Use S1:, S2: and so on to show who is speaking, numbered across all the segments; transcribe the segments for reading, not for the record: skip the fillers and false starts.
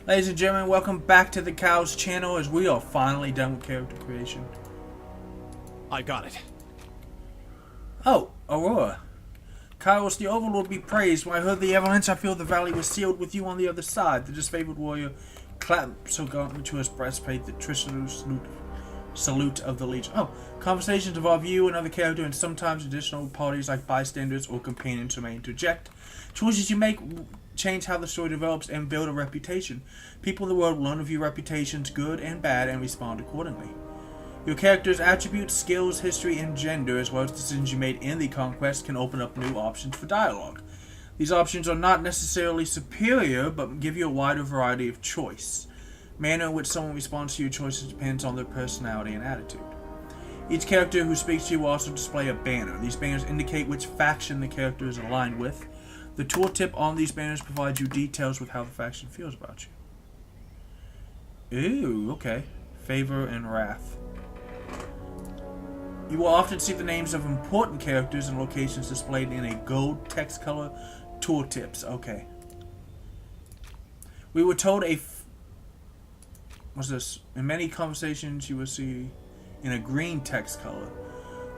S1: Ladies and gentlemen, welcome back to the Cows channel as we are finally done with character creation.
S2: I got it.
S1: Oh, Aurora. Kairos, the Overlord be praised. When I heard the avalanche, I feel the valley was sealed with you on the other side. The disfavored warrior clapped so gauntly to his breastplate the Trishulu salute of the Legion. Oh, conversations involve you, another character, and sometimes additional parties like bystanders or companions who may interject. Choices you make change how the story develops and build a reputation. People in the world learn of your reputations, good and bad, and respond accordingly. Your character's attributes, skills, history, and gender, as well as decisions you made in the conquest, can open up new options for dialogue. These options are not necessarily superior, but give you a wider variety of choice. Manner in which someone responds to your choices depends on their personality and attitude. Each character who speaks to you will also display a banner. These banners indicate which faction the character is aligned with. The tooltip on these banners provides you details with how the faction feels about you. Ooh, okay. Favor and wrath. You will often see the names of important characters and locations displayed in a gold text color. Tooltips, okay. We were told what's this? In many conversations you will see in a green text color.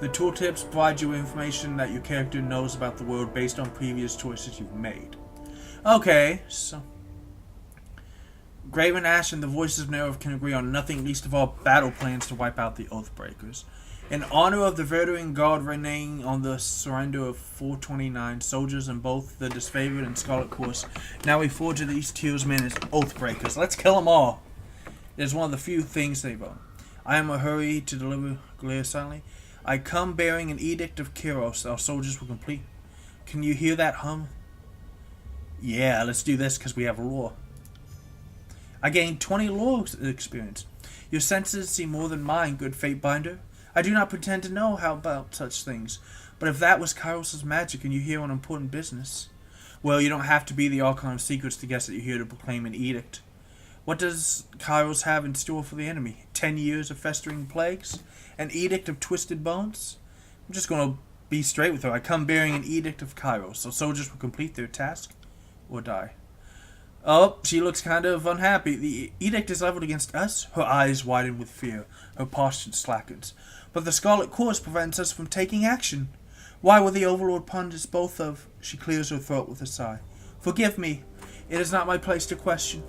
S1: The tooltips provide you information that your character knows about the world based on previous choices you've made. Okay, so Graven Ash and the Voices of Nerve can agree on nothing, least of all battle plans to wipe out the Oathbreakers. In honor of the veteran guard reneging on the surrender of 429 soldiers in both the Disfavored and Scarlet Course, now we forge these Tears men as Oathbreakers. Let's kill them all. It is one of the few things they've owned. I am in a hurry to deliver Glare silently. I come bearing an edict of Kyros. Our soldiers will complete. Can you hear that hum? Yeah, let's do this because we have lore. I gained 20 lore experience. Your senses see more than mine, good fate binder. I do not pretend to know how about such things, but if that was Kairos' magic and you're here on important business, well, you don't have to be the Archon of Secrets to guess that you're here to proclaim an edict. What does Kairos have in store for the enemy? 10 years of festering plagues? An edict of twisted bones? I'm just going to be straight with her. I come bearing an edict of Kairos, so soldiers will complete their task or die. Oh, she looks kind of unhappy. The edict is leveled against us. Her eyes widen with fear. Her posture slackens. But the Scarlet Course prevents us from taking action. Why will the Overlord punish both of... She clears her throat with a sigh. Forgive me. It is not my place to question.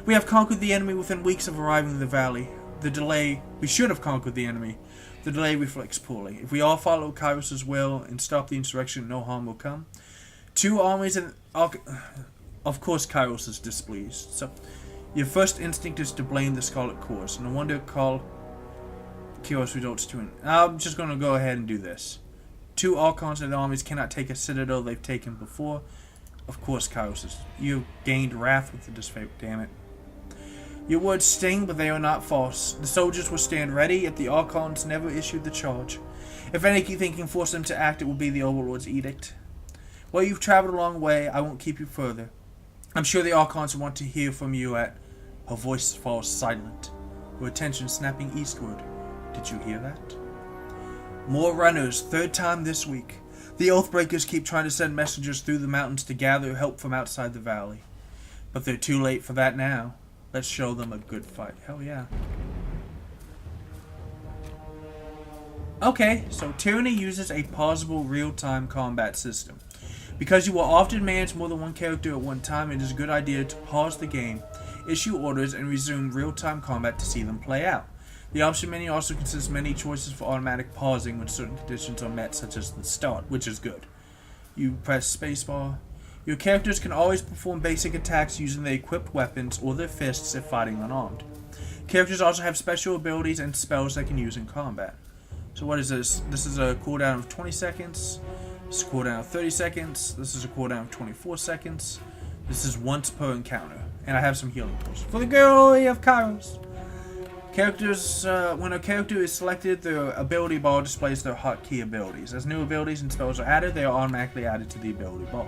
S1: We have conquered the enemy within weeks of arriving in the valley. The delay... We should have conquered the enemy. The delay reflects poorly. If we all follow Kairos' will and stop the insurrection, no harm will come. Two armies and... Of course Kairos is displeased. So, your first instinct is to blame the Scarlet Course. No wonder call Kairos results to an... I'm just going to go ahead and do this. Two Archons and armies cannot take a citadel they've taken before. Of course Kairos is... You gained wrath with the disfavor. Damn it. Your words sting, but they are not false. The soldiers will stand ready, yet the Archons never issued the charge. If anything can force them to act, it will be the Overlord's edict. Well, you've traveled a long way. I won't keep you further. I'm sure the Archons want to hear from you at... Her voice falls silent, her attention snapping eastward. Did you hear that? More runners, third time this week. The Oathbreakers keep trying to send messengers through the mountains to gather help from outside the valley. But they're too late for that now. Let's show them a good fight. Hell yeah. Okay, so Tyranny uses a pausable real-time combat system. Because you will often manage more than one character at one time, it is a good idea to pause the game, issue orders, and resume real-time combat to see them play out. The option menu also consists of many choices for automatic pausing when certain conditions are met, such as the start, which is good. You press spacebar. Your characters can always perform basic attacks using their equipped weapons or their fists if fighting unarmed. Characters also have special abilities and spells they can use in combat. So what is this? This is a cooldown of 20 seconds. This is a cooldown of 30 seconds. This is a cooldown of 24 seconds. This is once per encounter. And I have some healing pools. For the glory of Kairos! Characters, when a character is selected, their ability bar displays their hotkey abilities. As new abilities and spells are added, they are automatically added to the ability bar.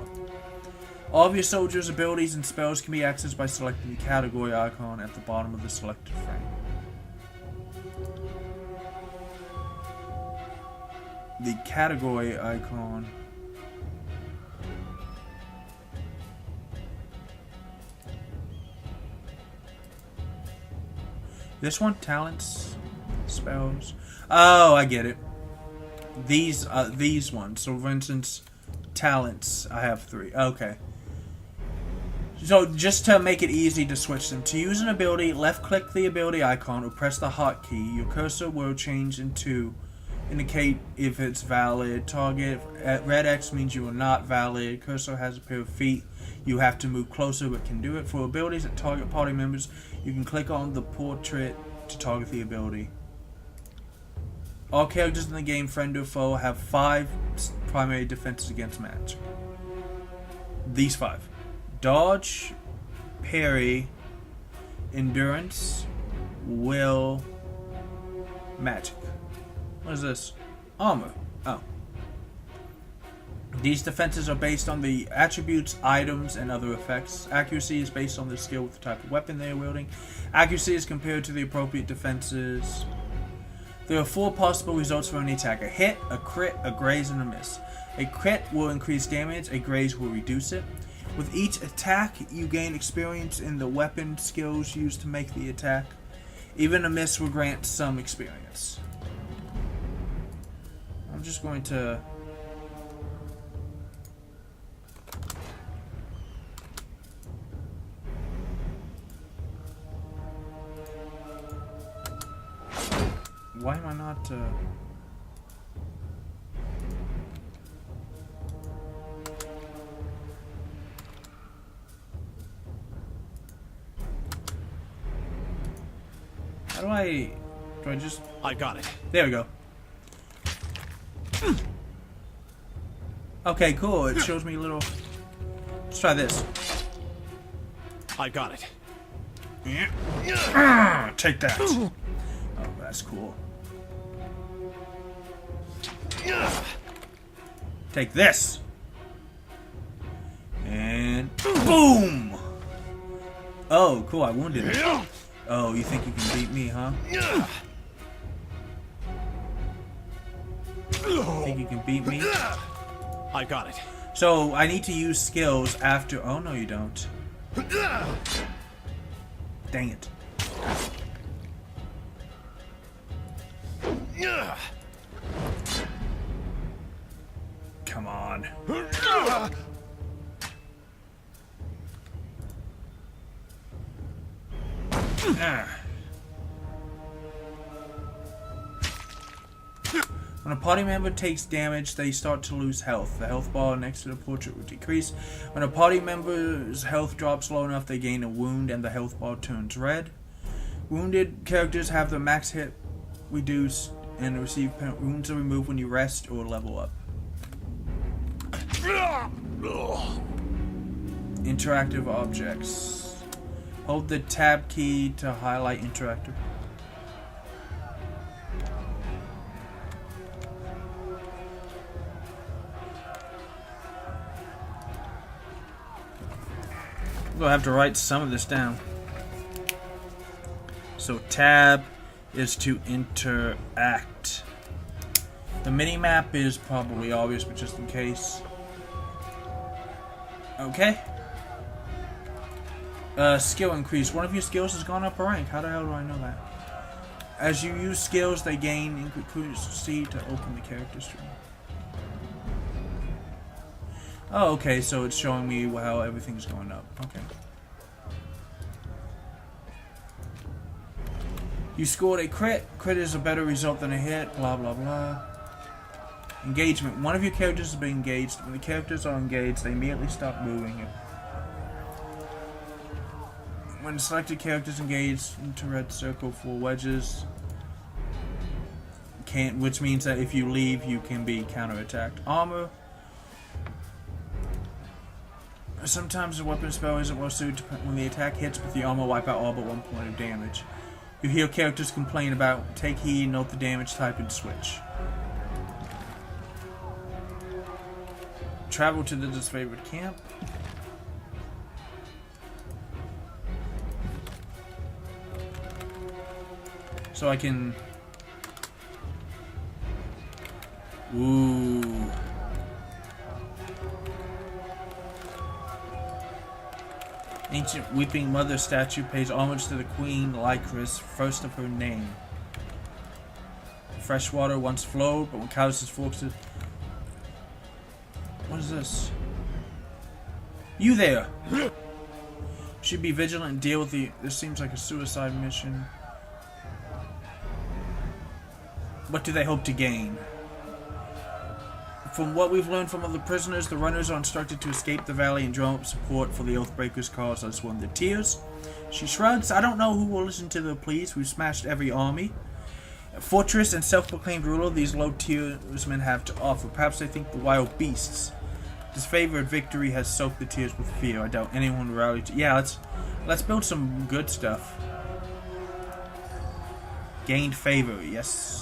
S1: All of your soldiers' abilities and spells can be accessed by selecting the category icon at the bottom of the selected frame. The category icon This one, talents, spells. Oh, I get it. These ones. So, for instance, talents. I have 3. Okay. So, just to make it easy to switch them. To use an ability, left-click the ability icon or press the hotkey. Your cursor will change into indicate if it's valid. Target at red X means you are not valid. Cursor has a pair of feet. You have to move closer but can do it. For abilities that target party members, you can click on the portrait to target the ability. All characters in the game, friend or foe, have 5 primary defenses against magic. These 5. Dodge, parry, endurance, will, magic. What is this? Armor. Oh. These defenses are based on the attributes, items, and other effects. Accuracy is based on the skill with the type of weapon they are wielding. Accuracy is compared to the appropriate defenses. There are 4 possible results for any attack. A hit, a crit, a graze, and a miss. A crit will increase damage, a graze will reduce it. With each attack, you gain experience in the weapon skills used to make the attack. Even a miss will grant some experience. I'm just going to... Why am I not... How do I... Do I just...
S2: I got it.
S1: There we go. Okay, cool. It shows me a little... Let's try this.
S2: I got it.
S1: Take that. Oh, that's cool. Take this. And boom! Oh, cool. I wounded it. Oh, you think you can beat me, huh? Think you can beat me?
S2: I got it.
S1: So, I need to use skills after... Oh, no, you don't. Dang it. Come on. When a party member takes damage, they start to lose health. The health bar next to the portrait will decrease. When a party member's health drops low enough, they gain a wound and the health bar turns red. Wounded characters have their max hit reduced and receive wounds are removed when you rest or level up. Interactive objects. Hold the tab key to highlight interactive. I'm gonna have to write some of this down. So tab is to interact. The mini-map is probably obvious, but just in case. Okay. Skill increase. One of your skills has gone up a rank. How the hell do I know that? As you use skills, they gain increase C to open the character screen. Oh, okay, so it's showing me how everything's going up. Okay. You scored a crit. Crit is a better result than a hit. Blah, blah, blah. Engagement. One of your characters has been engaged. When the characters are engaged, they immediately stop moving. When selected characters engaged into red circle for wedges, which means that if you leave, you can be counterattacked. Armor. Sometimes the weapon spell isn't well suited when the attack hits, but the armor wipe out all but 1 point of damage. You hear characters complain about take heed, note the damage type, and switch. Travel to the disfavored camp. So I can... Ooh. ancient weeping mother statue pays homage to the queen Lycris, first of her name. Fresh water once flowed, but when cows is forced to... What is this? You there! Should be vigilant and deal with the... This seems like a suicide mission. What do they hope to gain? From what we've learned from other prisoners, the runners are instructed to escape the valley and drum up support for the Oathbreakers' cause as one of the Tears. She shrugs. I don't know who will listen to the pleas. We've smashed every army. Fortress and self-proclaimed ruler these low tiersmen have to offer. Perhaps they think the wild beasts. Disfavored victory has soaked the tears with fear. I doubt anyone will rally to... Yeah, let's build some good stuff. Gained favor, yes.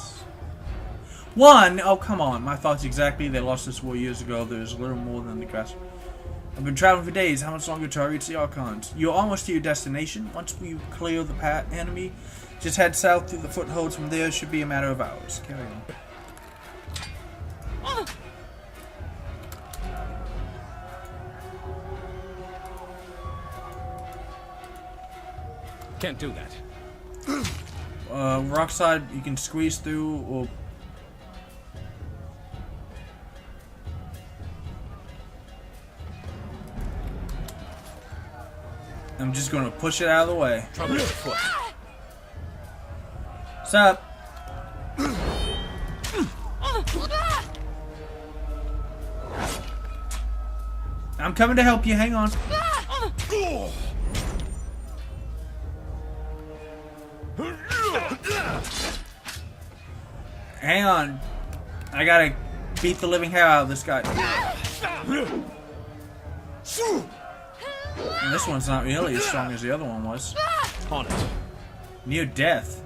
S1: 1! Oh, come on. My thoughts exactly. They lost this war years ago. There's a little more than the grass. I've been traveling for days. How much longer till I reach the Archons? You're almost to your destination. Once we clear the enemy, just head south through the footholds. From there, it should be a matter of hours. Carry on.
S2: Can't do that.
S1: Rock side, you can squeeze through, or... I'm just gonna push it out of the way.
S2: Trouble afoot.
S1: What's up? I'm coming to help you, hang on. Hang on. I gotta beat the living hell out of this guy. And this one's not nearly as strong as the other one was.
S2: On it.
S1: Near death.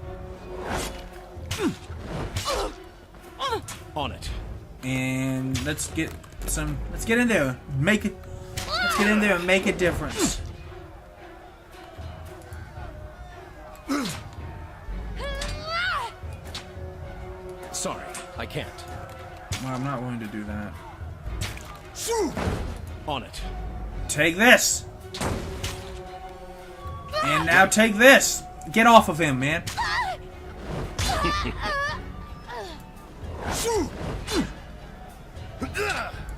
S2: On it.
S1: And let's get in there. Let's get in there and make a difference.
S2: Sorry, I can't.
S1: Well, I'm not willing to do that.
S2: On it.
S1: Take this! And now take this! Get off of him, man.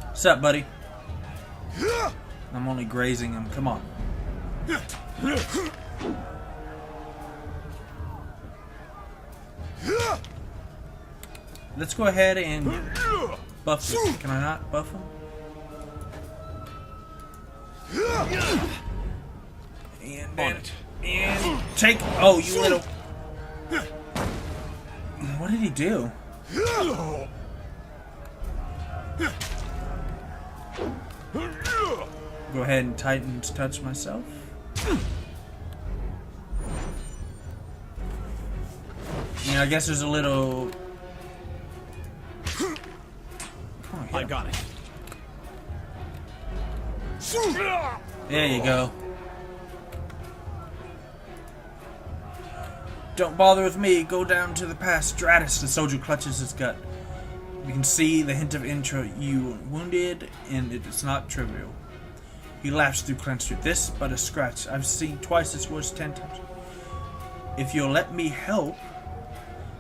S1: What's up, buddy? I'm only grazing him. Come on. Let's go ahead and buff this. Can I not buff him? And take... Oh, you little... What did he do? Go ahead and tighten touch myself. Yeah, I guess there's a little... Come on,
S2: I got it.
S1: There you go. Don't bother with me. Go down to the pass. Stratus, the soldier clutches his gut. You can see the hint of intro. You wounded, and it's not trivial. He laughs through clenched teeth. This but a scratch. I've seen twice as worse 10 times. If you'll let me help.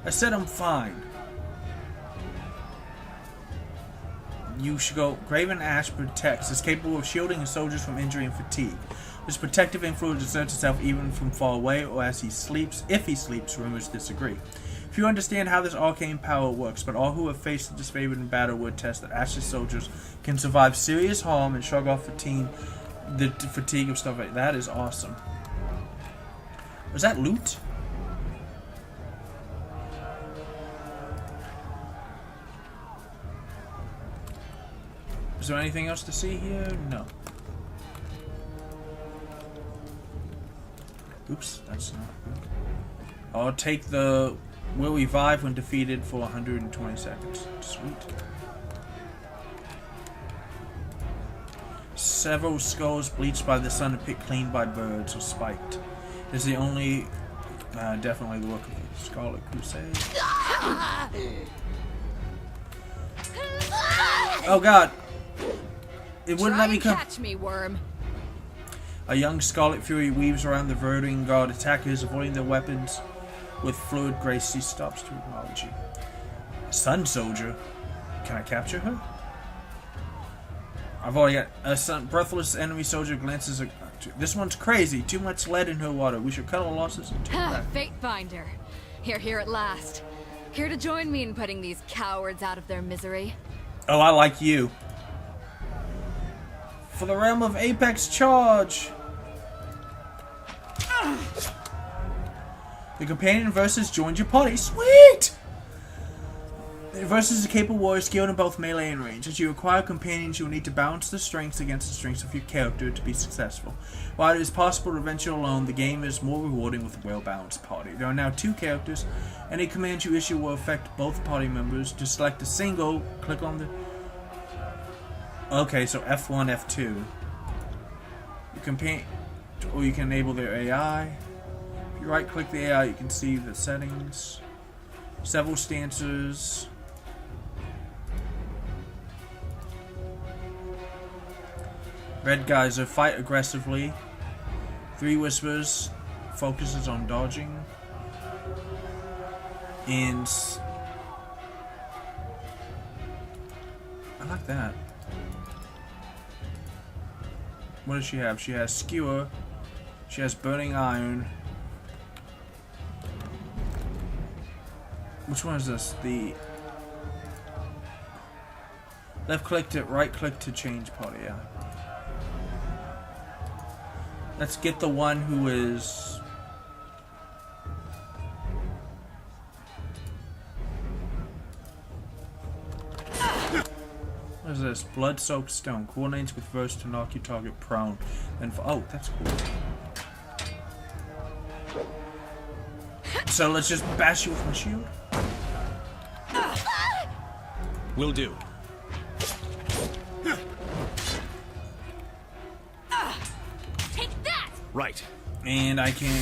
S1: I said I'm fine. You should go. Graven Ash protects. Is capable of shielding his soldiers from injury and fatigue. This protective influence exerts itself even from far away or as he sleeps. If he sleeps, rumors disagree. Few understand how this arcane power works, but all who have faced the disfavored in battle would attest that Ash's soldiers can survive serious harm and shrug off the fatigue of stuff like that. That is awesome. Was that loot? Is there anything else to see here? No. Oops, that's not good. I'll take the will revive when defeated for 120 seconds. Sweet. Several skulls bleached by the sun and picked clean by birds or spiked. This is the only, definitely the work of the Scarlet Crusade. Oh god! It wouldn't let me come.
S3: Catch me, worm.
S1: A young Scarlet Fury weaves around the Verdwing Guard attackers, avoiding their weapons. With fluid grace, she stops to acknowledge you. Sun Soldier? Can I capture her? I've already got a breathless enemy soldier glances at... This one's crazy. Too much lead in her water. We should cut our losses and turn back.
S3: Fate Finder. Here at last. Here to join me in putting these cowards out of their misery.
S1: Oh, I like you. For the realm of Apex Charge! The companion versus joined your party. Sweet! Versus a capable warrior skilled in both melee and range. As you acquire companions, you will need to balance the strengths against the strengths of your character to be successful. While it is possible to venture alone, the game is more rewarding with a well-balanced party. There are now 2 characters. Any commands you issue will affect both party members. To select a single, click on the... Okay, so F1, F2. You can or you can enable their AI. If you right-click the AI, you can see the settings. Several stances. Red Geyser, fight aggressively. 3 Whispers focuses on dodging. And I like that. What does she have? She has Skewer. She has Burning Iron. Which one is this? The left click to right click to change party, yeah. Let's get the one who is what is this? Blood-soaked stone. Coordinates with verse to knock your target prone. Then oh, that's cool. So let's just bash you with my shield.
S2: Will do.
S3: Take that!
S2: Right.
S1: And I can...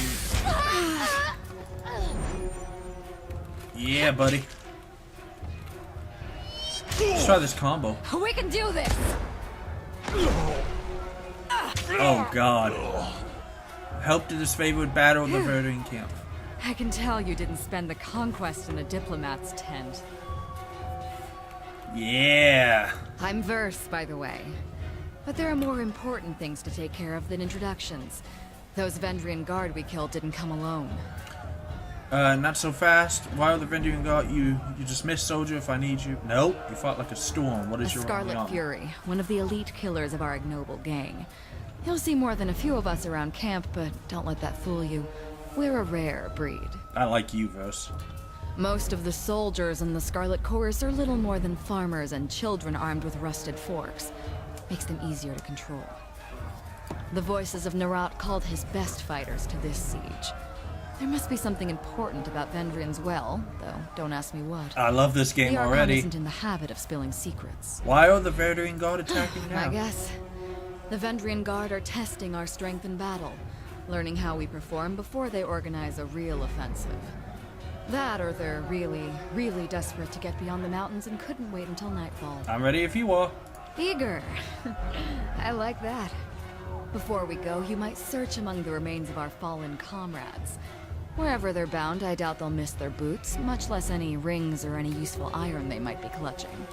S1: Yeah, buddy. Let's try this combo.
S3: We can do this!
S1: Oh, God. Help to disfavored battle of the Verdwing camp.
S3: I can tell you didn't spend the conquest in a diplomat's tent.
S1: Yeah.
S3: I'm Verse, by the way. But there are more important things to take care of than introductions. Those Vendrian Guard we killed didn't come alone.
S1: Not so fast. Why are the Vendrian Guard? You dismiss soldier if I need you. Nope. You fought like a storm. What is your
S3: Scarlet Fury, one of the elite killers of our ignoble gang. You'll see more than a few of us around camp, but don't let that fool you. We're a rare breed.
S1: I like you, Verse.
S3: Most of the soldiers in the Scarlet Chorus are little more than farmers and children armed with rusted forks. Makes them easier to control. The voices of Nerat called his best fighters to this siege. There must be something important about Vendrian's well, though don't ask me what.
S1: I love this game
S3: the
S1: already.
S3: The isn't in the habit of spilling secrets.
S1: Why are the Vendrian Guard attacking now?
S3: I guess. The Vendrian Guard are testing our strength in battle, learning how we perform before they organize a real offensive. That, or they're really, really desperate to get beyond the mountains and couldn't wait until nightfall.
S1: I'm ready if you are.
S3: Eager. I like that. Before we go, you might search among the remains of our fallen comrades. Wherever they're bound, I doubt they'll miss their boots, much less any rings or any useful iron they might be clutching.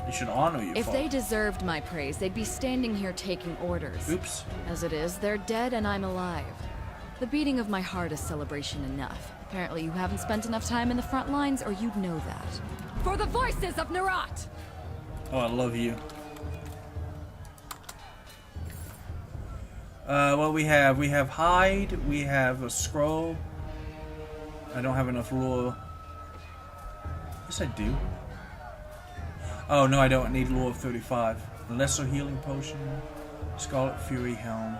S1: You should honor your
S3: If
S1: fall.
S3: they deserved my praise, they'd be standing here taking orders.
S1: Oops.
S3: As it is, they're dead and I'm alive. The beating of my heart is celebration enough. Apparently you haven't spent enough time in the front lines, or you'd know that. For the voices of Nerat!
S1: Oh, I love you. What we have hide, we have a scroll. I don't have enough lore. Yes, I do. Oh, no, I don't need lore of 35. A lesser healing potion. Scarlet Fury helm.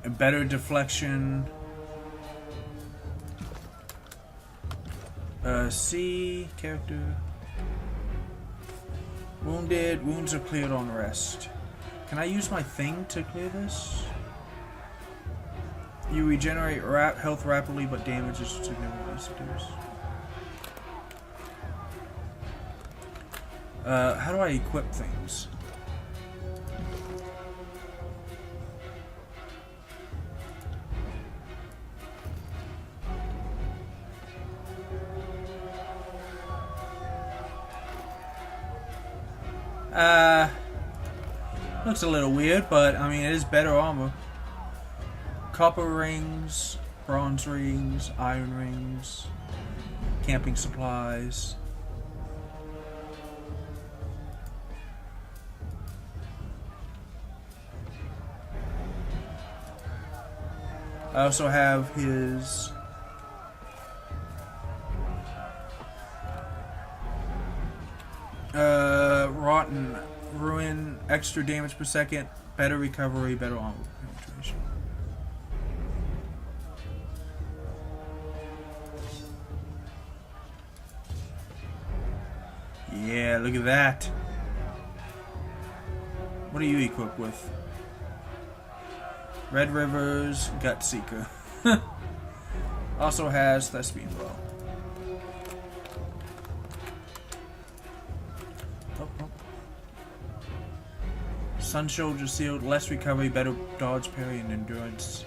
S1: A better deflection. C character. Wounded. Wounds are cleared on rest. Can I use my thing to clear this? You regenerate health rapidly, but damage is significantly reduced. How do I equip things? Looks a little weird, but I mean, it is better armor. Copper rings, bronze rings, iron rings, camping supplies. I also have his rotten ruin, extra damage per second, better recovery, better armor penetration. Yeah, look at that. What are you equipped with? Red Rivers, Gut Seeker. Also has Thespian Bow. Sun Soldier Shield, less recovery, better dodge, parry, and endurance.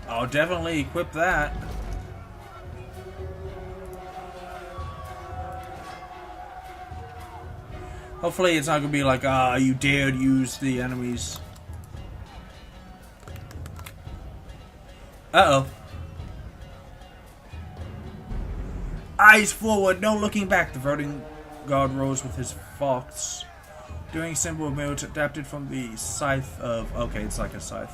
S1: I'll definitely equip that. Hopefully it's not gonna be like, you dared use the enemies. Uh-oh. Eyes forward, no looking back. The voting god rose with his fox. Doing symbol of merit adapted from the scythe of... Okay, it's like a scythe.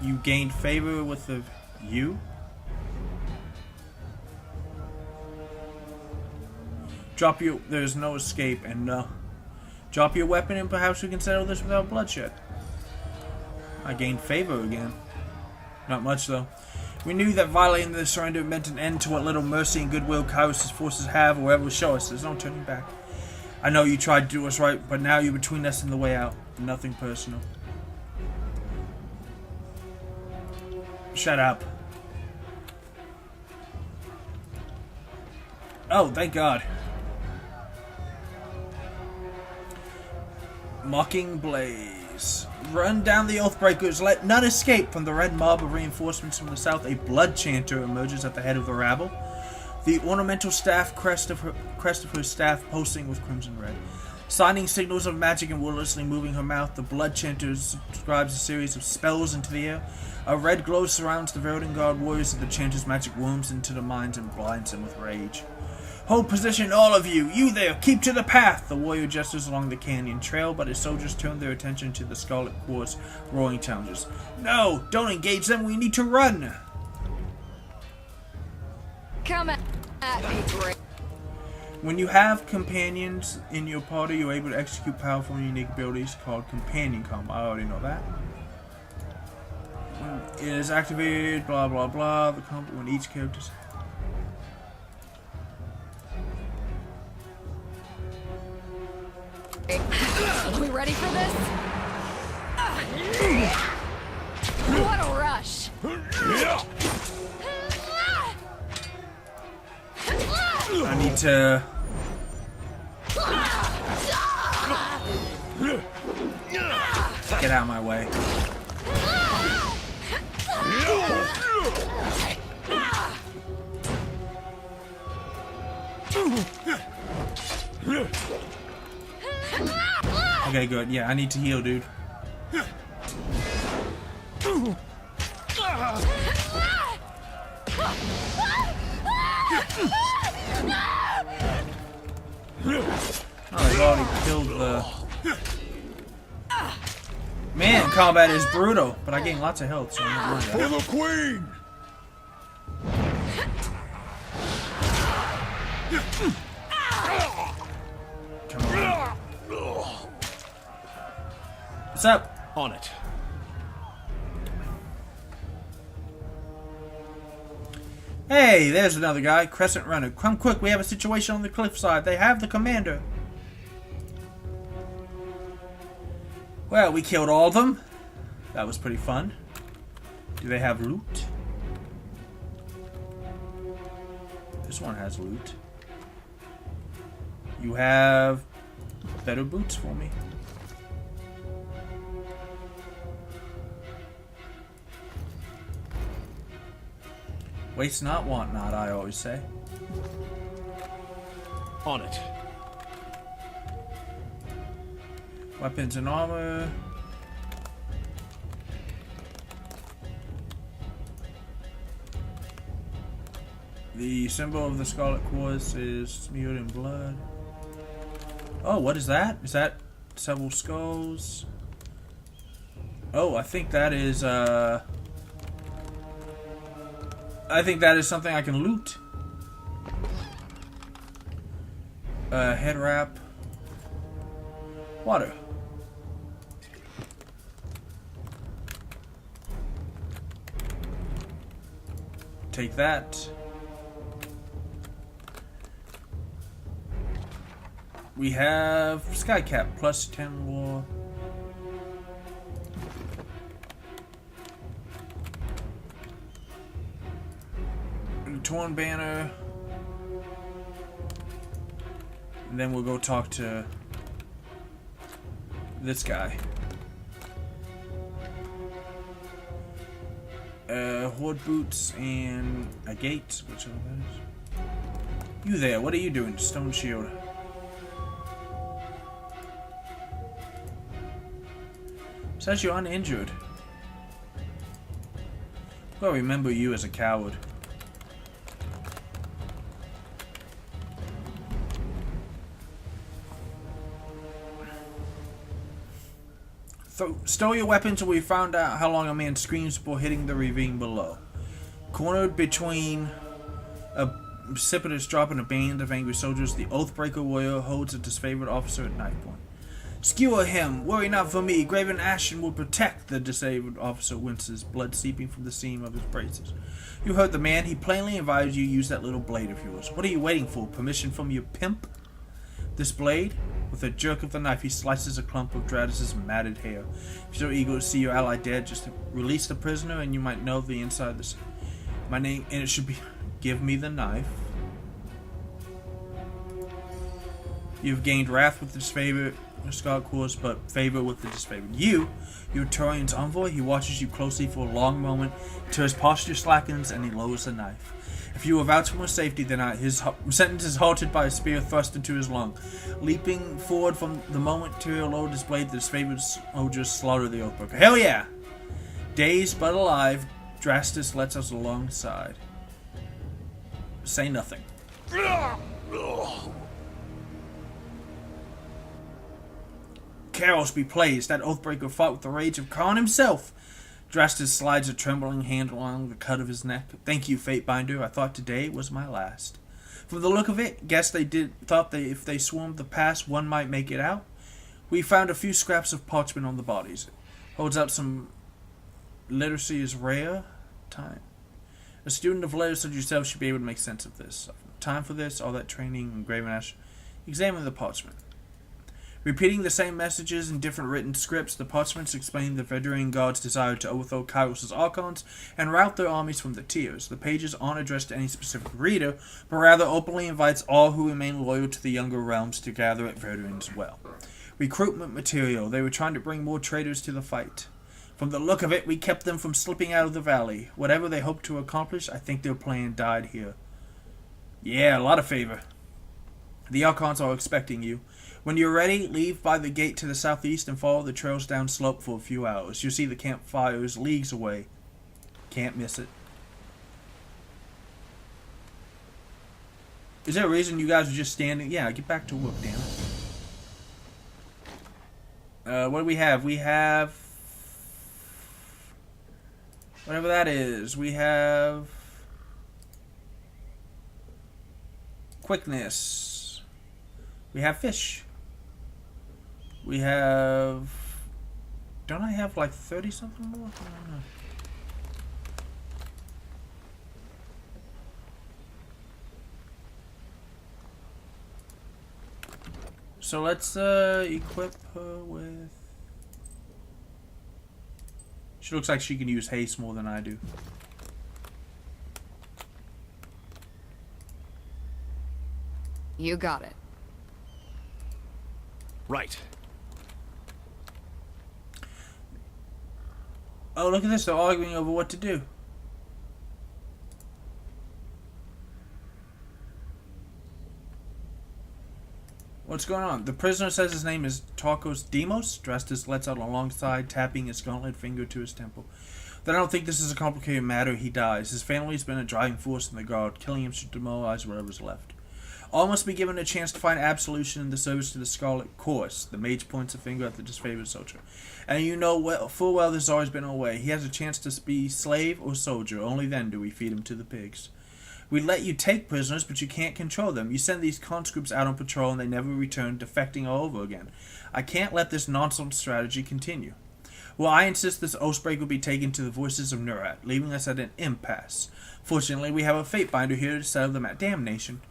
S1: You gained favor with the... You? Drop your... There's no escape, and drop your weapon and perhaps we can settle this without bloodshed. I gained favor again. Not much, though. We knew that violating the surrender meant an end to what little mercy and goodwill Kairos' forces have or ever will show us. There's no turning back. I know you tried to do us right, but now you're between us and the way out. Nothing personal. Shut up. Oh, thank God. Mocking Blaze. Run down the Oathbreakers. Let none escape. From the red mob of reinforcements from the south, a blood chanter emerges at the head of the rabble. The ornamental staff crest of her staff pulsing with crimson red. Signing signals of magic and wordlessly moving her mouth, the blood chanter subscribes a series of spells into the air. A red glow surrounds the Verdant Guard warriors as the chanter's magic worms into their minds and blinds them with rage. Hold position, all of you! You there! Keep to the path! The warrior gestures along the canyon trail, but his soldiers turn their attention to the Scarlet Quartz roaring challenges. No! Don't engage them! We need to run!
S3: Come at me, Drake.
S1: When you have companions in your party, you're able to execute powerful and unique abilities called Companion Combo. I already know that. When it is activated, blah blah blah, the combo when each character's...
S3: Are we ready for this? What a rush!
S1: I need to... Get out of my way. Okay, good. Yeah, I need to heal, dude. Oh, they've already killed the... Man, combat is brutal, but I gain lots of health, so I'm not worried about it.
S2: For the Queen!
S1: Come on. What's up?
S2: On it.
S1: Hey, there's another guy. Crescent Runner. Come quick, we have a situation on the cliffside. They have the commander. Well, we killed all of them. That was pretty fun. Do they have loot? This one has loot. You have better boots for me. Waste not, want not, I always say.
S2: On it.
S1: Weapons and armor. The symbol of the Scarlet Quartz is smeared in blood. Oh, what is that? Is that several skulls? Oh, I think that is something I can loot. Head wrap. Water. Take that. We have Skycap plus 10 war. Torn banner. And then we'll go talk to this guy. Horde boots and a gate, which one that is. You there, what are you doing? Stone shield. Says you're uninjured. Well, remember you as a coward. Stow your weapons until we found out how long a man screams before hitting the ravine below. Cornered between a precipitous drop and a band of angry soldiers, the Oathbreaker warrior holds a disfavored officer at knife point. Skewer him! Worry not for me! Graven Ashen will protect the disabled officer winces, blood seeping from the seam of his braces. You heard the man. He plainly invited you to use that little blade of yours. What are you waiting for? Permission from your pimp? This blade? With a jerk of the knife, he slices a clump of Dradis' matted hair. If you're so eager to see your ally dead, just release the prisoner and you might know the inside of this. My name, and it should be, give me the knife. You've gained wrath with the disfavored Scarlet Quartz, but favor with the disfavored. You, your Turian's envoy, he watches you closely for a long moment, till his posture slackens and he lowers the knife. If you avouch for safety, then his sentence is halted by a spear thrust into his lung. Leaping forward from the moment Tyrion lowered his blade, the disfavored soldiers slaughter the Oathbreaker. Hell yeah! Dazed but alive, Drastus lets us alongside. Say nothing. Carols be praised. That Oathbreaker fought with the rage of Khan himself. Drastus slides a trembling hand along the cut of his neck. Thank you, Fatebinder. I thought today was my last. From the look of it, guess they thought if they swarmed the pass, one might make it out. We found a few scraps of parchment on the bodies. Holds up some literacy is rare. Time. A student of letters such as yourself should be able to make sense of this. Time for this, all that training and Graven Ash. Examine the parchment. Repeating the same messages in different written scripts, the parchments explain the Vederian Guard's desire to overthrow Kairos' Archons and rout their armies from the tiers. The pages aren't addressed to any specific reader, but rather openly invites all who remain loyal to the younger realms to gather at Verdun as well. Recruitment material. They were trying to bring more traitors to the fight. From the look of it, we kept them from slipping out of the valley. Whatever they hoped to accomplish, I think their plan died here. Yeah, a lot of favor. The Archons are expecting you. When you're ready, leave by the gate to the southeast and follow the trails down slope for a few hours. You'll see the campfires leagues away. Can't miss it. Is there a reason you guys are just standing? Yeah, get back to work, damn it. What do we have? We have... whatever that is. We have... quickness. We have fish. We have... don't I have like 30 something more? I don't know. So let's equip her with... she looks like she can use haste more than I do.
S3: You got it.
S2: Right.
S1: Oh, look at this. They're arguing over what to do. What's going on? The prisoner says his name is Tarkos Demos. Drestus lets out alongside, tapping his gauntlet finger to his temple. Then I don't think this is a complicated matter. He dies. His family's been a driving force in the guard. Killing him should demoralize whatever's left. All must be given a chance to find absolution in the service to the Scarlet Chorus. The mage points a finger at the disfavored soldier. And you know full well this has always been our way. He has a chance to be slave or soldier. Only then do we feed him to the pigs. We let you take prisoners, but you can't control them. You send these conscripts out on patrol and they never return, defecting all over again. I can't let this nonsense strategy continue. Well, I insist this Oathbreaker be taken to the voices of Nurat, leaving us at an impasse. Fortunately, we have a fate binder here to settle them at damnation.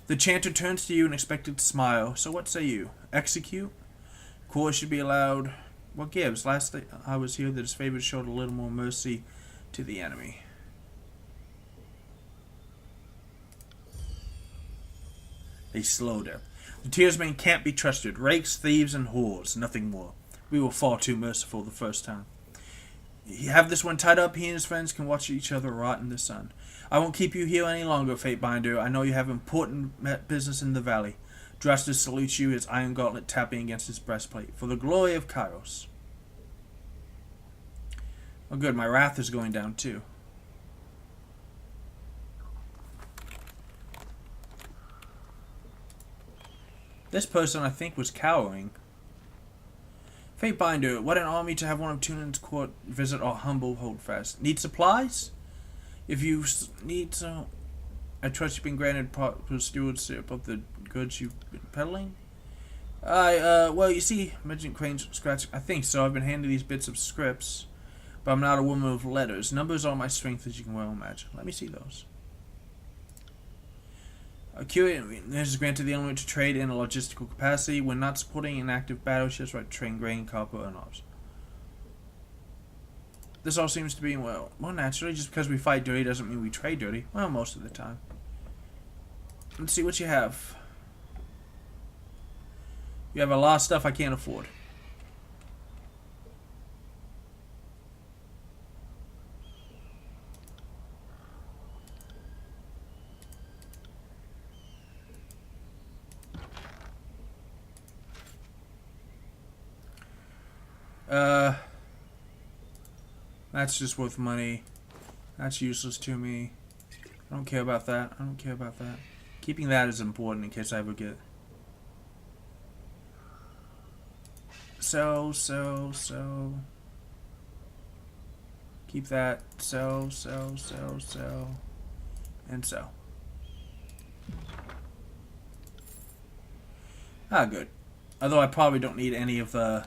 S1: The chanter turns to you and expected to smile. So what say you? Execute? Chorus should be allowed. What gives? Last I was here, the disfavored showed a little more mercy to the enemy. They slowed her. The Tearsmen can't be trusted. Rakes, thieves, and whores. Nothing more. We were far too merciful the first time. You have this one tied up. He and his friends can watch each other rot in the sun. I won't keep you here any longer, Fatebinder. I know you have important business in the valley. Drastus salutes you, his iron gauntlet tapping against his breastplate. For the glory of Kairos. Oh good, my wrath is going down too. This person, I think, was cowering. Fatebinder, what an army to have one of Tunan's court visit our humble holdfast. Need supplies? If you need some, I trust you've been granted proper stewardship of the goods you've been peddling? Well, you see, Merchant Crane's scratch. I think so. I've been handing these bits of scripts, but I'm not a woman of letters. Numbers are my strength, as you can well imagine. Let me see those. This is granted the element to trade in a logistical capacity when not supporting an active battleships like train grain, copper, and ours. This all seems to be, well, naturally, just because we fight dirty doesn't mean we trade dirty. Well, most of the time. Let's see what you have. You have a lot of stuff I can't afford. That's just worth money. That's useless to me. I don't care about that. I don't care about that. Keeping that is important in case I ever get... So. Keep that. So. And so. Ah, good. Although I probably don't need any of the...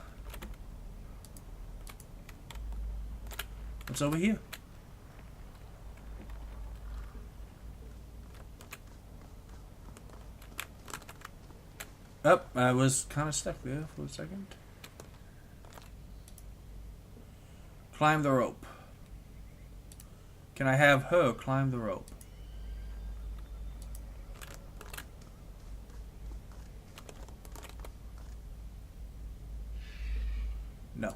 S1: What's over here? Oh, I was kind of stuck there for a second. Climb the rope. Can I have her climb the rope? No.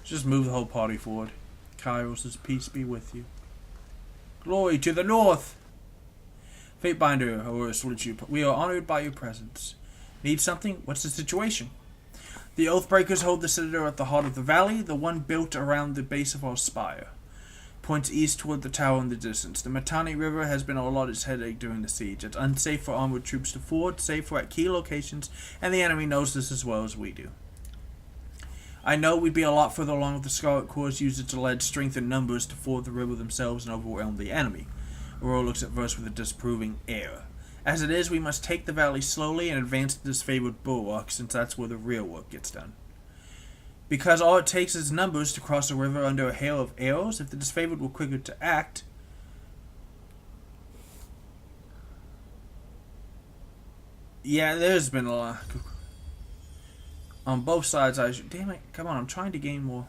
S1: Just move the whole party forward. Kairos' peace be with you. Glory to the north! Fatebinder, I salute you. We are honored by your presence. Need something? What's the situation? The Oathbreakers hold the citadel at the heart of the valley, the one built around the base of our spire. Points east toward the tower in the distance. The Matani River has been our largest headache during the siege. It's unsafe for armored troops to ford, safe for at key locations, and the enemy knows this as well as we do. I know we'd be a lot further along if the Scarlet Corps used its alleged strength in numbers to ford the river themselves and overwhelm the enemy. Aurora looks at Verse with a disapproving air. As it is, we must take the valley slowly and advance to this favored bulwark, since that's where the real work gets done. Because all it takes is numbers to cross a river under a hail of arrows. If the disfavored were quicker to act... Yeah, there's been a lot... On both sides, damn it, come on, I'm trying to gain more.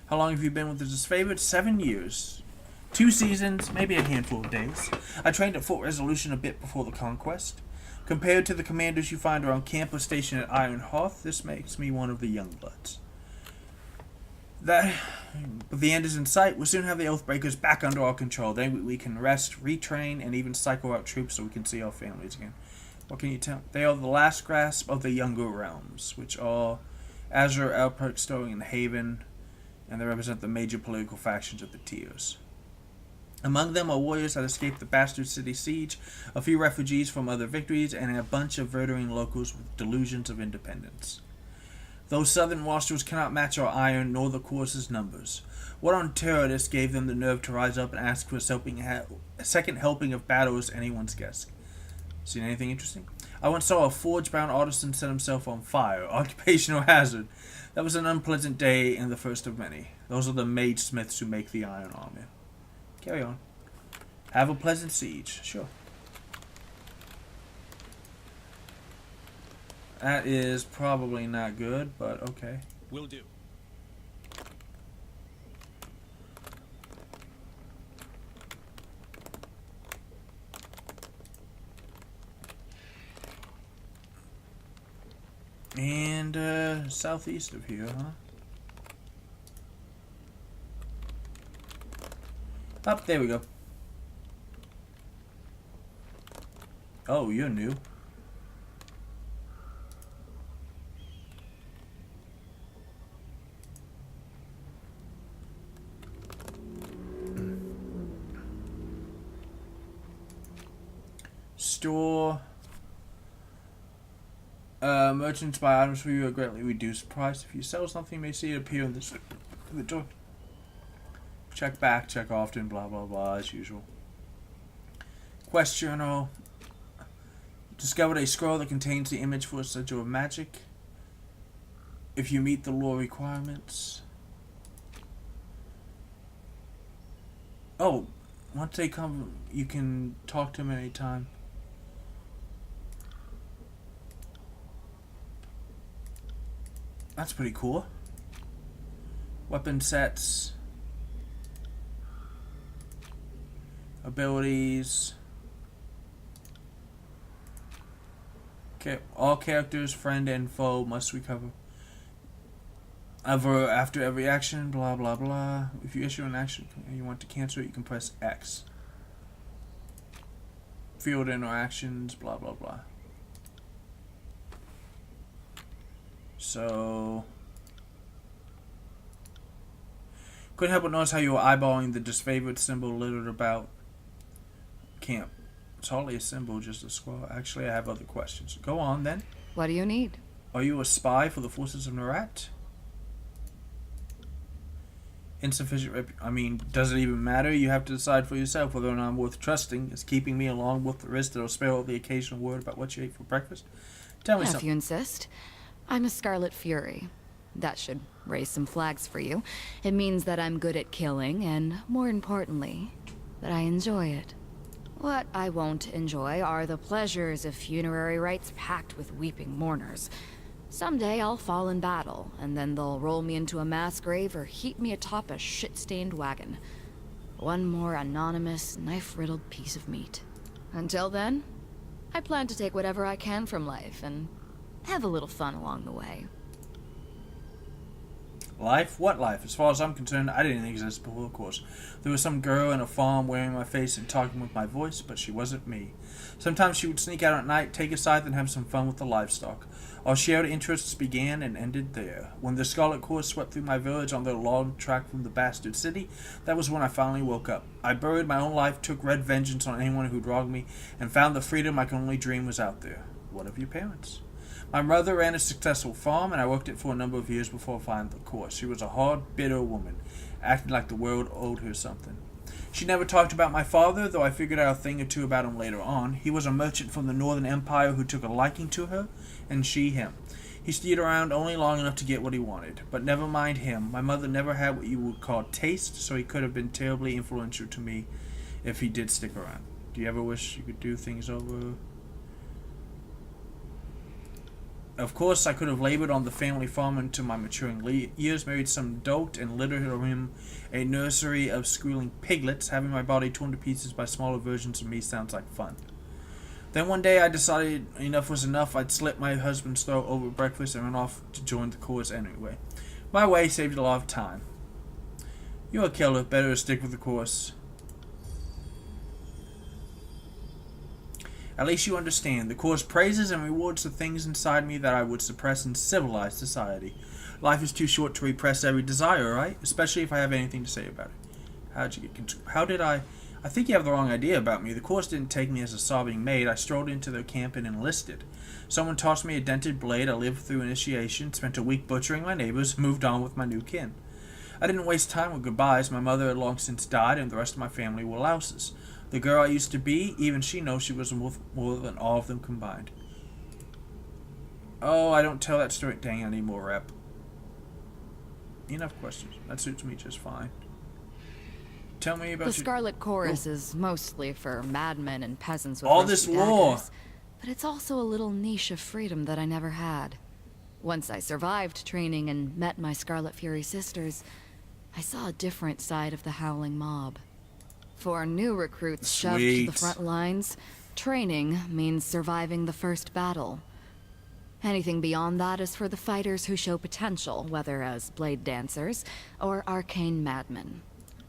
S1: How long have you been with the disfavored? 7 years. 2 seasons, maybe a handful of days. I trained at Fort Resolution a bit before the conquest. Compared to the commanders you find around camp or stationed at Iron Hearth, this makes me one of the young bloods. But the end is in sight. We'll soon have the Oathbreakers back under our control. Then we can rest, retrain, and even cycle out troops so we can see our families again. What can you tell? They are the last grasp of the Younger Realms, which are Azure, Elperkstone, and Haven, and they represent the major political factions of the Tiers. Among them are warriors that escaped the Bastard City siege, a few refugees from other victories, and a bunch of Verduring locals with delusions of independence. Those southern wastrels cannot match our iron nor the course's numbers. What on terrorists gave them the nerve to rise up and ask for a second helping of battle is anyone's guess. Seen anything interesting? I once saw a forge-bound artisan set himself on fire. Occupational hazard. That was an unpleasant day and the first of many. Those are the mage smiths who make the iron armor. Carry on. Have a pleasant siege. Sure. That is probably not good, but okay.
S2: Will do.
S1: And southeast of here, huh? Up, there we go. Oh, you're new. Store. Merchants buy items for you at a greatly reduced price. If you sell something, you may see it appear in the door. Check back, check often, blah blah blah, as usual. Quest journal. Discovered a scroll that contains the image for a sigil of magic. If you meet the lore requirements. Oh, once they come, you can talk to them anytime. That's pretty cool. Weapon sets. Abilities. Okay, all characters, friend and foe, must recover. After every action, blah blah blah. If you issue an action and you want to cancel it, you can press X. Field interactions, blah blah blah. So, couldn't help but notice how you were eyeballing the disfavored symbol littered about camp. It's hardly a symbol, just a squirrel. Actually, I have other questions. Go on, then.
S3: What do you need?
S1: Are you a spy for the forces of Nerat? Insufficient does it even matter? You have to decide for yourself whether or not I'm worth trusting. Is keeping me along worth the risk that'll spare all the occasional word about what you ate for breakfast? Tell me
S3: If
S1: something.
S3: you insist. I'm a Scarlet Fury. That should raise some flags for you. It means that I'm good at killing, and more importantly, that I enjoy it. What I won't enjoy are the pleasures of funerary rites packed with weeping mourners. Someday I'll fall in battle, and then they'll roll me into a mass grave or heap me atop a shit-stained wagon. One more anonymous, knife-riddled piece of meat. Until then, I plan to take whatever I can from life and have a little fun along the way.
S1: Life? What life? As far as I'm concerned, I didn't exist before, of course. There was some girl in a farm wearing my face and talking with my voice, but she wasn't me. Sometimes she would sneak out at night, take a scythe, and have some fun with the livestock. Our shared interests began and ended there. When the Scarlet Corps swept through my village on their long track from the Bastard City, that was when I finally woke up. I buried my own life, took red vengeance on anyone who'd wronged me, and found the freedom I could only dream was out there. What of your parents? My mother ran a successful farm, and I worked it for a number of years before finding the Corps. She was a hard, bitter woman, acting like the world owed her something. She never talked about my father, though I figured out a thing or two about him later on. He was a merchant from the Northern Empire who took a liking to her, and she him. He stayed around only long enough to get what he wanted. But never mind him. My mother never had what you would call taste, so he could have been terribly influential to me if he did stick around. Do you ever wish you could do things over? Of course, I could have labored on the family farm until my maturing years, married some dolt, and littered him a nursery of squealing piglets. Having my body torn to pieces by smaller versions of me sounds like fun. Then one day I decided enough was enough. I'd slit my husband's throat over breakfast and run off to join the Corps anyway. My way saved a lot of time. You're a killer. Better stick with the course. At least you understand. The course praises and rewards the things inside me that I would suppress in civilized society. Life is too short to repress every desire, right? Especially if I have anything to say about it. How'd you get How did I think you have the wrong idea about me. The course didn't take me as a sobbing maid. I strolled into their camp and enlisted. Someone tossed me a dented blade. I lived through initiation, spent a week butchering my neighbors, moved on with my new kin. I didn't waste time with goodbyes. My mother had long since died, and the rest of my family were louses. The girl I used to be, even she knows she was worth more than all of them combined. Oh, I don't tell that story. Dang, I need more rep. Enough questions. That suits me just fine. Tell me about
S3: the Scarlet Chorus is mostly for madmen and peasants with
S1: all this lore,
S3: but it's also a little niche of freedom that I never had. Once I survived training and met my Scarlet Fury sisters, I saw a different side of the howling mob. For new recruits shoved to the front lines, training means surviving the first battle. Anything beyond that is for the fighters who show potential, whether as blade dancers or arcane madmen.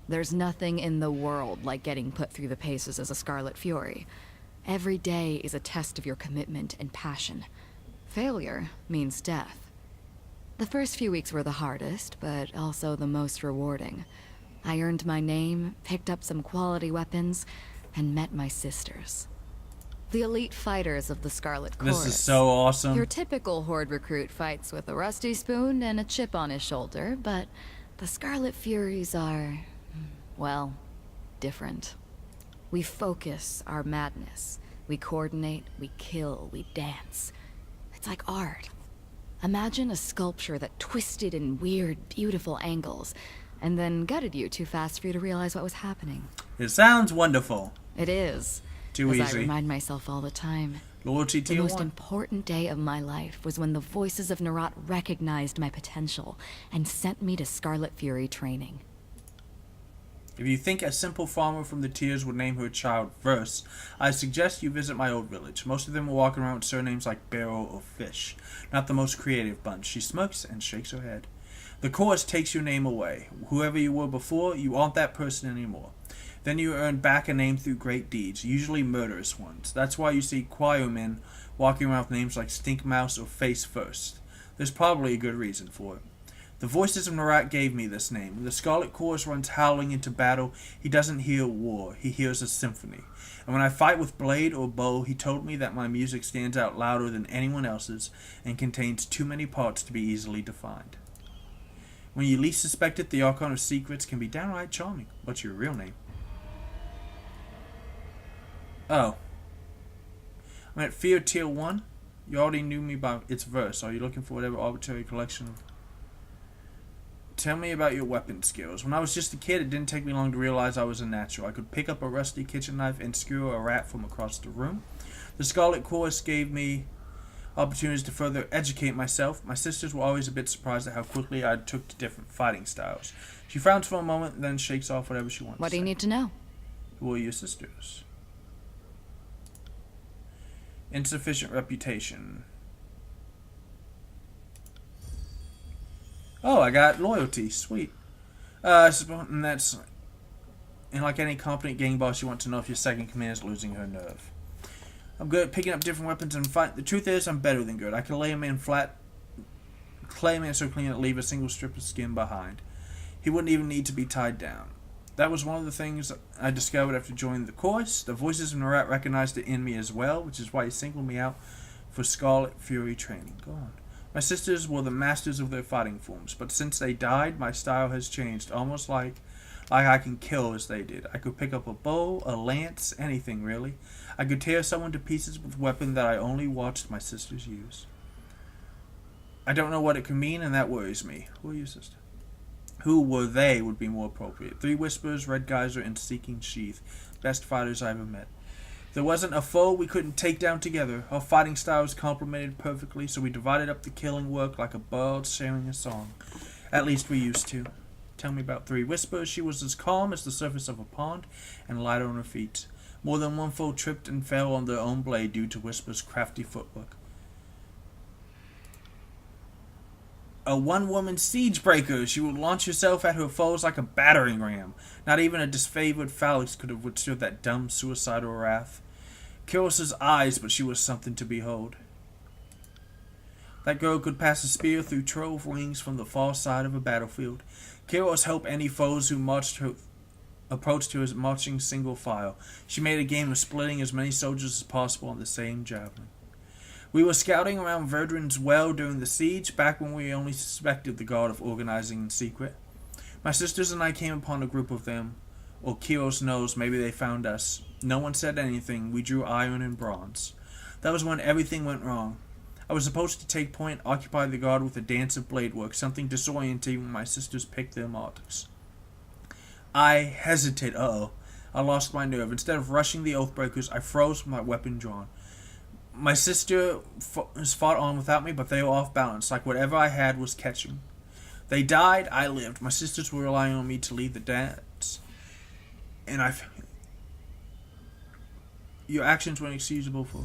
S3: There's nothing in the world like getting put through the paces as a Scarlet Fury. Every day is a test of your commitment and passion. Failure means death. The first few weeks were the hardest, but also the most rewarding. I earned my name, picked up some quality weapons, and met my sisters. The elite fighters of the Scarlet Chorus.
S1: This is so awesome.
S3: Your typical Horde recruit fights with a rusty spoon and a chip on his shoulder, but the Scarlet Furies are, well, different. We focus our madness. We coordinate, we kill, we dance. It's like art. Imagine a sculpture that twisted in weird, beautiful angles, and then gutted you too fast for you to realize what was happening.
S1: It sounds wonderful.
S3: It is.
S1: Too
S3: easy.
S1: As I
S3: remind myself all the time.
S1: Loyalty
S3: The
S1: tier
S3: most
S1: 1.
S3: important day of my life was when the voices of Nerat recognized my potential and sent me to Scarlet Fury training.
S1: If you think a simple farmer from the tiers would name her child Verse, I suggest you visit my old village. Most of them are walking around with surnames like Barrel or Fish. Not the most creative bunch. She smokes and shakes her head. The chorus takes your name away. Whoever you were before, you aren't that person anymore. Then you earn back a name through great deeds, usually murderous ones. That's why you see choirmen walking around with names like Stink Mouse or Face First. There's probably a good reason for it. The voices of Nerat gave me this name. When the Scarlet Chorus runs howling into battle, he doesn't hear war, he hears a symphony. And when I fight with blade or bow, he told me that my music stands out louder than anyone else's and contains too many parts to be easily defined. When you least suspect it, the Archon of Secrets can be downright charming. What's your real name? Oh. I'm at Fear Tier 1. You already knew me by its verse. Are you looking for whatever arbitrary collection of... Tell me about your weapon skills. When I was just a kid, it didn't take me long to realize I was a natural. I could pick up a rusty kitchen knife and skewer a rat from across the room. The Scarlet Chorus gave me opportunities to further educate myself. My sisters were always a bit surprised at how quickly I took to different fighting styles. She frowns for a moment, then shakes off whatever she wants.
S3: What do you need to know?
S1: Who are your sisters? Insufficient reputation. Oh, I got loyalty. Sweet. And that's... And like any competent gang boss, you want to know if your second command is losing her nerve. I'm good at picking up different weapons and fight. The truth is, I'm better than good. I can lay a man flat, clay a man so clean that leave a single strip of skin behind. He wouldn't even need to be tied down. That was one of the things I discovered after joining the course. The voices of Nerat recognized it in me as well, which is why he singled me out for Scarlet Fury training. Go on. My sisters were the masters of their fighting forms, but since they died, my style has changed, almost like I can kill as they did. I could pick up a bow, a lance, anything really. I could tear someone to pieces with a weapon that I only watched my sisters use. I don't know what it could mean, and that worries me. Who are your sisters? Who were they would be more appropriate. Three Whispers, Red Geyser, and Seeking Sheath. Best fighters I ever met. There wasn't a foe we couldn't take down together. Our fighting styles complemented perfectly, so we divided up the killing work like a bird sharing a song. At least we used to. Tell me about Three Whispers. She was as calm as the surface of a pond and light on her feet. More than one foe tripped and fell on their own blade due to Whisper's crafty footwork. A one-woman siege breaker. She would launch herself at her foes like a battering ram. Not even a disfavored phalanx could have withstood that dumb, suicidal wrath. Kyros's eyes, but she was something to behold. That girl could pass a spear through 12 rings from the far side of a battlefield. Kyros helped any foes who approached her as marching single file. She made a game of splitting as many soldiers as possible on the same javelin. We were scouting around Verdun's well during the siege, back when we only suspected the god of organizing in secret. My sisters and I came upon a group of them, or Kyros knows, maybe they found us. No one said anything. We drew iron and bronze. That was when everything went wrong. I was supposed to take point, occupy the god with a dance of blade work, something disorienting when my sisters picked their marks. I hesitated. I lost my nerve. Instead of rushing the Oathbreakers, I froze with my weapon drawn. My sister fought on without me, but they were off balance, like whatever I had was catching. They died, I lived. My sisters were relying on me to lead the dance. And your actions were inexcusable for...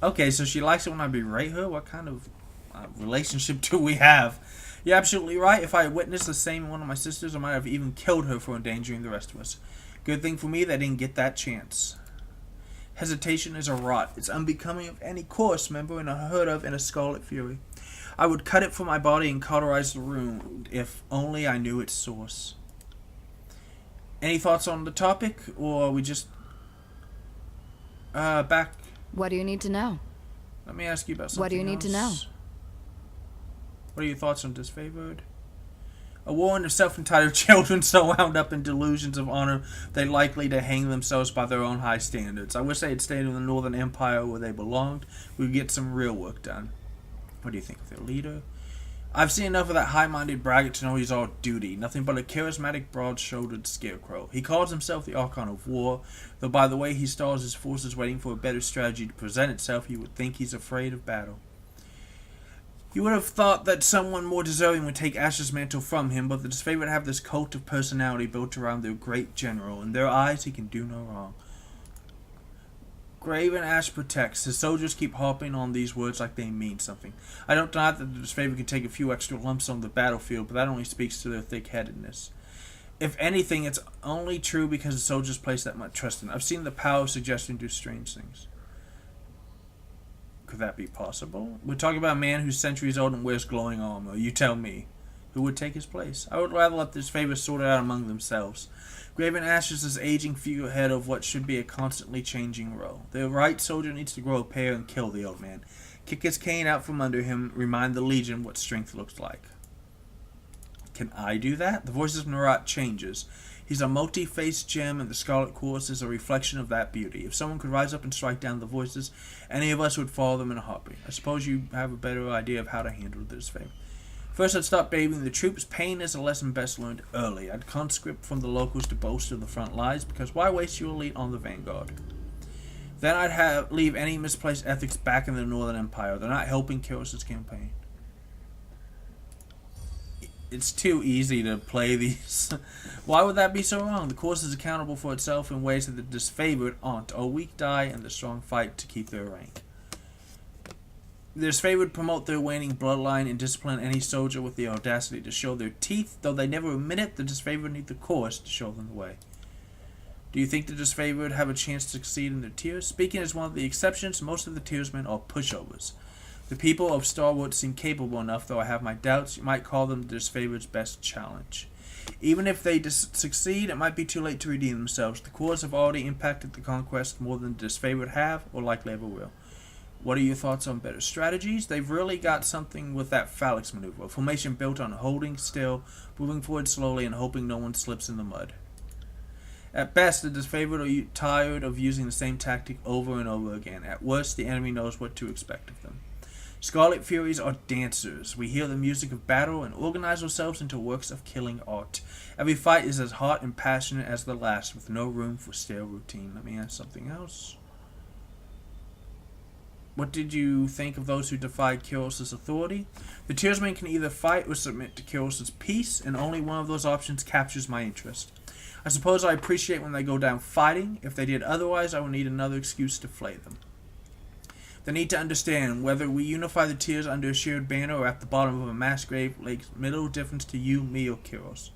S1: Okay, so she likes it when I berate her? What kind of relationship do we have? You're absolutely right. If I had witnessed the same in one of my sisters, I might have even killed her for endangering the rest of us. Good thing for me that I didn't get that chance. Hesitation is a rot. It's unbecoming of any course member and unheard of in a Scarlet Fury. I would cut it from my body and cauterize the wound, if only I knew its source. Any thoughts on the topic, or are we just... back...
S3: What do you need to know?
S1: Let me ask you about something
S3: What do you need to know?
S1: What are your thoughts on disfavored? A warren of self-entitled children so wound up in delusions of honor they're likely to hang themselves by their own high standards. I wish they had stayed in the Northern Empire where they belonged. We would get some real work done. What do you think of their leader? I've seen enough of that high-minded braggart to know he's all duty. Nothing but a charismatic, broad-shouldered scarecrow. He calls himself the Archon of War, though by the way he stalls his forces waiting for a better strategy to present itself, you would think he's afraid of battle. You would have thought that someone more deserving would take Ash's mantle from him, but the disfavored have this cult of personality built around their great general. In their eyes, he can do no wrong. Graven Ash protects. His soldiers keep harping on these words like they mean something. I don't deny that the disfavored can take a few extra lumps on the battlefield, but that only speaks to their thick-headedness. If anything, it's only true because the soldiers place that much trust in it. I've seen the power of suggestion do strange things. Could that be possible? We're talking about a man who's centuries old and wears glowing armor. You tell me. Who would take his place? I would rather let this favor sort it out among themselves. Graven Ash is this aging figurehead of what should be a constantly changing role. The right soldier needs to grow a pair and kill the old man. Kick his cane out from under him, remind the Legion what strength looks like. Can I do that? The voice of Narat changes. He's a multi-faced gem, and the Scarlet Chorus is a reflection of that beauty. If someone could rise up and strike down the voices, any of us would follow them in a heartbeat. I suppose you have a better idea of how to handle this favor. First, I'd stop bathing the troops. Pain is a lesson best learned early. I'd conscript from the locals to bolster the front lines, because why waste your elite on the vanguard? Then I'd leave any misplaced ethics back in the Northern Empire. They're not helping Kyros's campaign. It's too easy to play these. Why would that be so wrong? The course is accountable for itself in ways that the disfavored aren't. Our weak die and the strong fight to keep their rank. The disfavored promote their waning bloodline and discipline any soldier with the audacity to show their teeth. Though they never admit it, the disfavored need the course to show them the way. Do you think the disfavored have a chance to succeed in their tiers? Speaking as one of the exceptions, most of the tiersmen are pushovers. The people of Starwood seem capable enough, though I have my doubts. You might call them the disfavored's best challenge. Even if they succeed, it might be too late to redeem themselves. The cores have already impacted the conquest more than the disfavored have, or likely ever will. What are your thoughts on better strategies? They've really got something with that phalanx maneuver. A formation built on holding still, moving forward slowly, and hoping no one slips in the mud. At best, the disfavored are tired of using the same tactic over and over again. At worst, the enemy knows what to expect of them. Scarlet Furies are dancers. We hear the music of battle and organize ourselves into works of killing art. Every fight is as hot and passionate as the last, with no room for stale routine. Let me ask something else. What did you think of those who defied Kyros's authority? The tiersmen can either fight or submit to Kyros's peace, and only one of those options captures my interest. I suppose I appreciate when they go down fighting. If they did otherwise, I would need another excuse to flay them. The need to understand whether we unify the tiers under a shared banner or at the bottom of a mass grave makes little difference to you, me, or Kyros.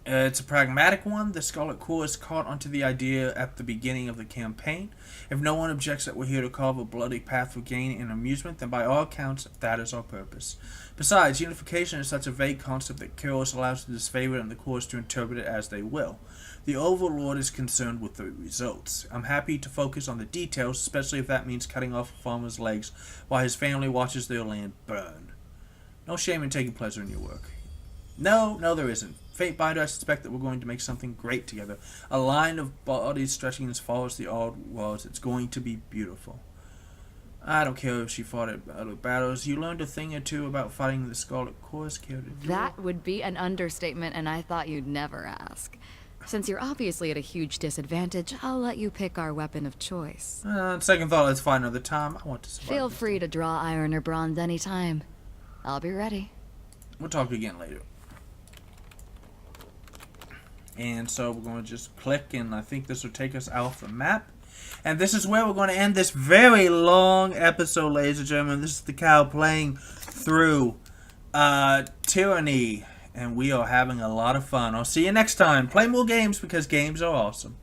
S1: It's a pragmatic one. The Scarlet Chorus caught onto the idea at the beginning of the campaign. If no one objects that we're here to carve a bloody path for gain and amusement, then by all accounts, that is our purpose. Besides, unification is such a vague concept that Kyros allows the disfavored and the Chorus to interpret it as they will. The Overlord is concerned with the results. I'm happy to focus on the details, especially if that means cutting off a farmer's legs while his family watches their land burn. No shame in taking pleasure in your work. No, there isn't. Fate Binder, I suspect that we're going to make something great together. A line of bodies stretching as far as the odd was. It's going to be beautiful. I don't care if she fought at other battles. You learned a thing or two about fighting the Scarlet Chorus. Care to do
S3: That would be an understatement, and I thought you'd never ask. Since you're obviously at a huge disadvantage, I'll let you pick our weapon of choice.
S1: Second thought, let's find another time. I want to survive.
S3: Feel free to draw iron or bronze anytime. I'll be ready.
S1: We'll talk again later. And so we're going to just click, and I think this will take us off the map. And this is where we're going to end this very long episode, ladies and gentlemen. This is the cow playing through Tyranny, and we are having a lot of fun. I'll see you next time. Play more games because games are awesome.